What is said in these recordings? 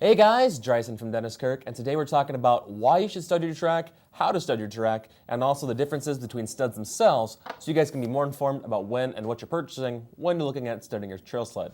Hey guys, Dryson from Dennis Kirk, and today we're talking about why you should stud your track, how to stud your track, and also the differences between studs themselves so you guys can be more informed about when and what you're purchasing when you're looking at studding your trail sled.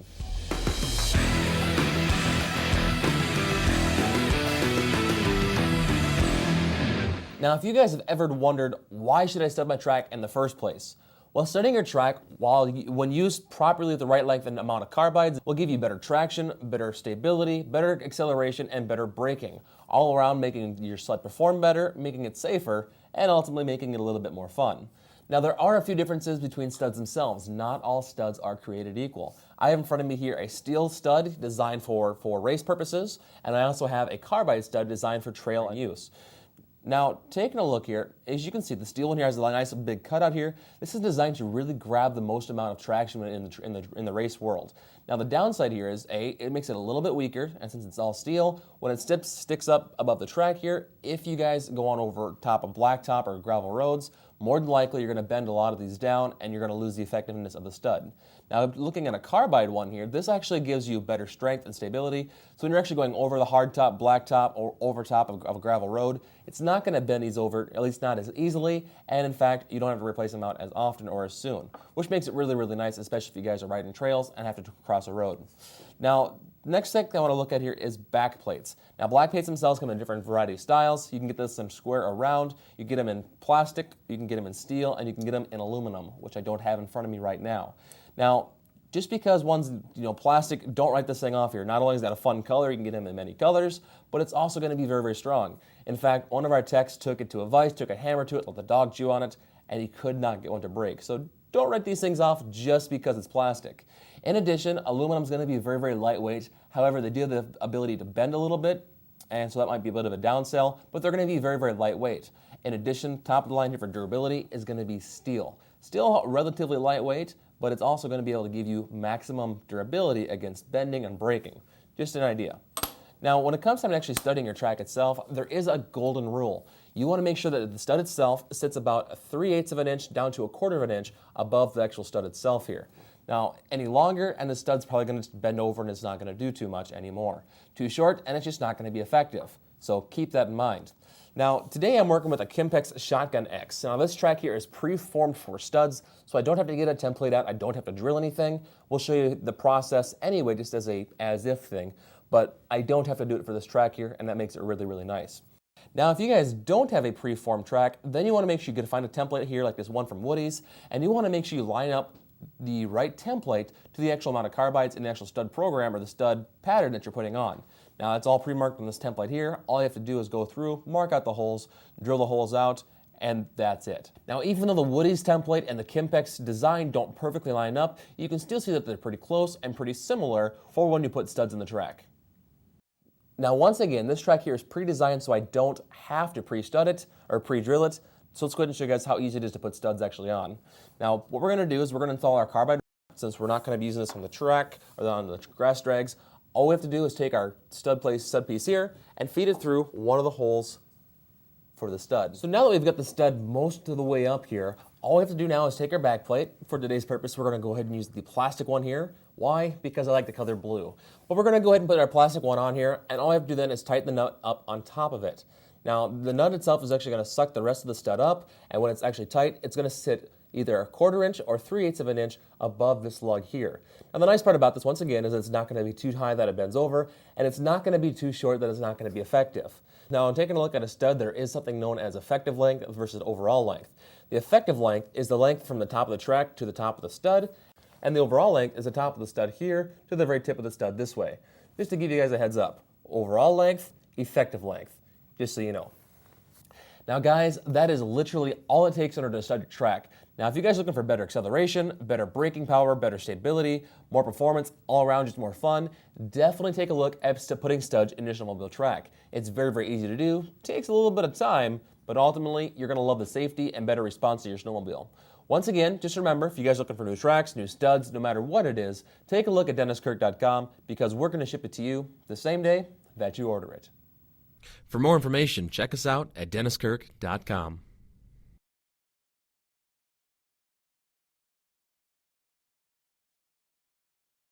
Now, if you guys have ever wondered why should I stud my track in the first place? Well, studding your track, when used properly with the right length and amount of carbides, will give you better traction, better stability, better acceleration, and better braking, all around making your sled perform better, making it safer, and ultimately making it a little bit more fun. Now, there are a few differences between studs themselves. Not all studs are created equal. I have in front of me here a steel stud designed for race purposes, and I also have a carbide stud designed for trail use. Now, taking a look here, as you can see, the steel one here has a nice big cutout here. This is designed to really grab the most amount of traction in the race world. Now, the downside here is, it makes it a little bit weaker, and since it's all steel, when it sticks up above the track here, if you guys go on over top of blacktop or gravel roads, more than likely you're going to bend a lot of these down and you're going to lose the effectiveness of the stud. Now, looking at a carbide one here, this actually gives you better strength and stability. So when you're actually going over the hardtop, blacktop, or over top of a gravel road, it's not going to bend these over, at least not as easily, and in fact, you don't have to replace them out as often or as soon, which makes it really, really nice, especially if you guys are riding trails and have to cross a road. Now, next thing I want to look at here is back plates. Now, back plates themselves come in different variety of styles. You can get this in square or round. You can get them in plastic, you can get them in steel, and you can get them in aluminum, which I don't have in front of me right now. Now, just because one's plastic, don't write this thing off here. Not only is that a fun color, you can get them in many colors, but it's also going to be very, very strong. In fact, one of our techs took it to a vise, took a hammer to it, let the dog chew on it, and he could not get one to break. So don't write these things off just because it's plastic. In addition, aluminum is going to be very, very lightweight. However, they do have the ability to bend a little bit, and so that might be a bit of a downsell, but they're going to be very, very lightweight. In addition, top of the line here for durability is going to be steel. Still relatively lightweight, but it's also going to be able to give you maximum durability against bending and braking. Just an idea. Now, when it comes time to actually studding your track itself, there is a golden rule. You want to make sure that the stud itself sits about 3/8 of an inch down to 1/4 of an inch above the actual stud itself here. Now, any longer, and the stud's probably going to bend over and it's not going to do too much anymore. Too short, and it's just not going to be effective. So keep that in mind. Now, today I'm working with a Kimpex Shotgun X. Now, this track here is pre-formed for studs, so I don't have to get a template out. I don't have to drill anything. We'll show you the process anyway, just as a as-if thing, but I don't have to do it for this track here, and that makes it really, really nice. Now, if you guys don't have a pre-formed track, then you want to make sure you can find a template here like this one from Woody's, and you want to make sure you line up the right template to the actual amount of carbides in the actual stud program or the stud pattern that you're putting on. Now, it's all pre-marked on this template here. All you have to do is go through, mark out the holes, drill the holes out, and that's it. Now, even though the Woody's template and the Kimpex design don't perfectly line up, you can still see that they're pretty close and pretty similar for when you put studs in the track. Now, once again, this track here is pre-designed so I don't have to pre-stud it or pre-drill it. So let's go ahead and show you guys how easy it is to put studs actually on. Now, what we're going to do is we're going to install our carbide. Since we're not going to be using this on the track or on the grass drags, all we have to do is take our stud piece here and feed it through one of the holes for the stud. So now that we've got the stud most of the way up here, all we have to do now is take our back plate. For today's purpose, we're going to go ahead and use the plastic one here. Why? Because I like the color blue. But we're going to go ahead and put our plastic one on here, and all I have to do then is tighten the nut up on top of it. Now, the nut itself is actually going to suck the rest of the stud up, and when it's actually tight, it's going to sit either 1/4 inch or 3/8 of an inch above this lug here. Now, the nice part about this, once again, is it's not going to be too high that it bends over, and it's not going to be too short that it's not going to be effective. Now, taking a look at a stud, there is something known as effective length versus overall length. The effective length is the length from the top of the track to the top of the stud, and the overall length is the top of the stud here to the very tip of the stud this way. Just to give you guys a heads up, overall length, effective length, just so you know. Now, guys, that is literally all it takes in order to stud your track. Now, if you guys are looking for better acceleration, better braking power, better stability, more performance, all around just more fun, definitely take a look at putting studs in your snowmobile track. It's very, very easy to do, takes a little bit of time, but ultimately, you're going to love the safety and better response to your snowmobile. Once again, just remember, if you guys are looking for new tracks, new studs, no matter what it is, take a look at DennisKirk.com because we're going to ship it to you the same day that you order it. For more information, check us out at DennisKirk.com.